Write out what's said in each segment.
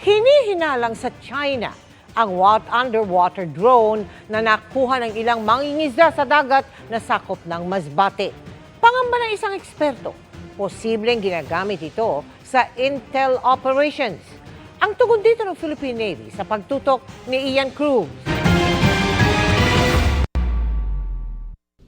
Hinihinalang sa China ang underwater drone na nakuha ng ilang mangingisda sa dagat na sakop ng Masbate. Pangamba ng isang eksperto, posibleng ginagamit ito sa intel operations. Ang tugon dito ng Philippine Navy sa pagtutok ni Ian Cruz.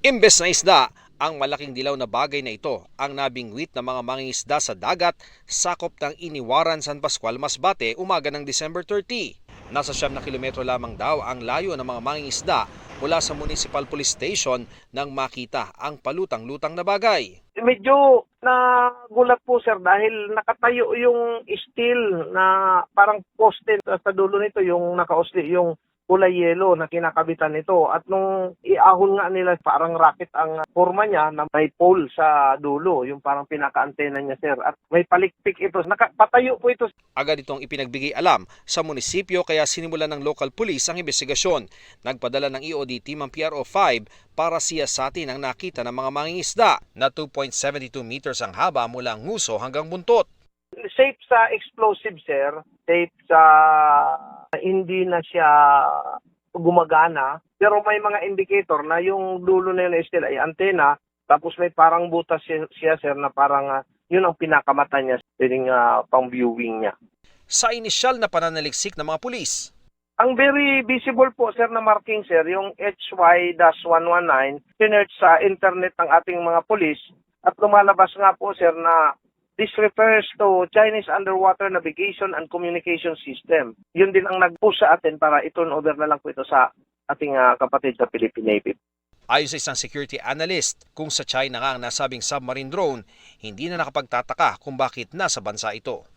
Imbes na isda, ang malaking dilaw na bagay na ito ang nabingwit ng mga mangingisda sa dagat sakop ng Iniwaran, San Pascual, Masbate umaga ng December 30. Nasa 7 na kilometro lamang daw ang layo ng mga mangingisda mula sa Municipal Police Station nang makita ang palutang-lutang na bagay. Medyo nagulat po sir dahil nakatayo yung steel na parang poste sa dulo nito, yung nakausli yung kulay yelo na kinakabitan nito, at nung iahon nga nila parang rocket ang forma niya na may pole sa dulo, yung parang pinaka-antena niya sir, at may palikpik ito, nakapatayo po ito. Agad itong ipinagbigay alam sa munisipyo kaya sinimulan ng local police ang investigasyon. Nagpadala ng EOD team ang PRO5 para siyasatin ang nakita ng mga mangingisda na 2.72 meters ang haba mula nguso hanggang buntot. Safe sa explosive sir, safe sa hindi na siya gumagana, pero may mga indicator na yung dulo na yun still ay antena, tapos may parang butas siya sir na parang yun ang pinakamata niya, pwedeng pang viewing niya. Sa inisyal na pananaliksik ng mga pulis, ang very visible po sir na marking sir, yung HY-119, sinerch sa internet ng ating mga pulis, at lumalabas nga po sir na this refers to Chinese Underwater Navigation and Communication System. Yun din ang nag-push sa atin para i-turn over na lang po ito sa ating kapatid sa Philippine Navy. ayon sa isang security analyst, kung sa China nga ang nasabing submarine drone, hindi na nakapagtataka kung bakit nasa bansa ito.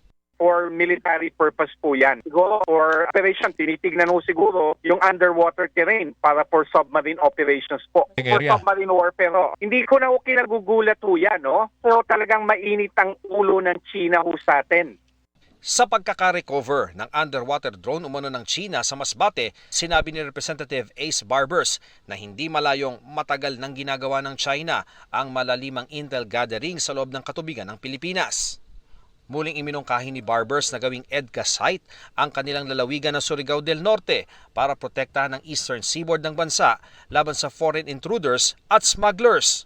For military purpose po yan. Siguro for operation, tinitignan mo siguro yung underwater terrain para for submarine operations po. For submarine warfare, hindi ko na kinagugulat po yan, no? Pero talagang mainit ang ulo ng China ho sa atin. Sa pagkaka-recover ng underwater drone umano ng China sa Masbate, sinabi ni Representative Ace Barbers na hindi malayong matagal nang ginagawa ng China ang malalimang intel gathering sa loob ng katubigan ng Pilipinas. Muling iminungkahi ni Barbers na gawing EDCA site ang kanilang lalawigan ng Surigao del Norte para protektahan ang eastern seaboard ng bansa laban sa foreign intruders at smugglers.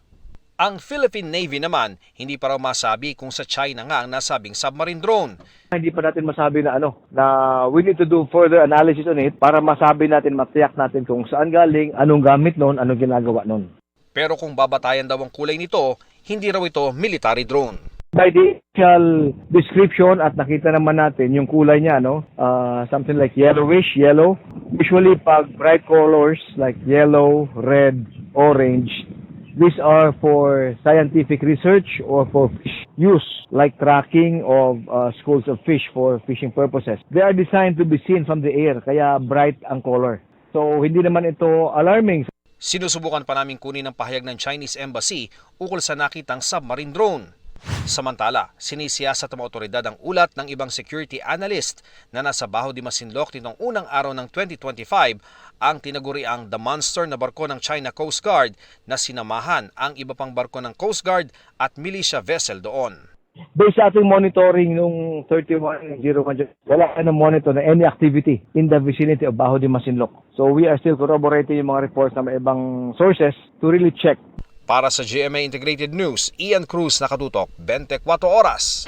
Ang Philippine Navy naman, hindi pa raw masabi kung sa China nga ang nasabing submarine drone. Hindi pa natin masabi na na we need to do further analysis on it para masabi natin, matiyak natin kung saan galing, anong gamit noon, anong ginagawa noon. Pero kung babatayan daw ang kulay nito, hindi raw ito military drone. By the initial description at nakita naman natin yung kulay niya, something like yellowish, yellow. Usually pag bright colors like yellow, red, orange, these are for scientific research or for fish use, like tracking of schools of fish for fishing purposes. They are designed to be seen from the air, kaya bright ang color. So hindi naman ito alarming. Sinusubukan pa namin kunin ang pahayag ng Chinese Embassy ukol sa nakitang submarine drone. Samantala, sinisiyasat ng mga otoridad ang ulat ng ibang security analyst na nasa Baho de Masinloc nitong unang araw ng 2025 ang tinaguriang The Monster na barko ng China Coast Guard na sinamahan ang iba pang barko ng Coast Guard at militia vessel doon. Based sa ating monitoring nung 3101, wala ka na monitor na any activity in the vicinity of Baho de Masinloc. So we are still corroborating yung mga reports ng ibang sources to really check. Para sa GMA Integrated News, Ian Cruz, nakatutok, 24 oras.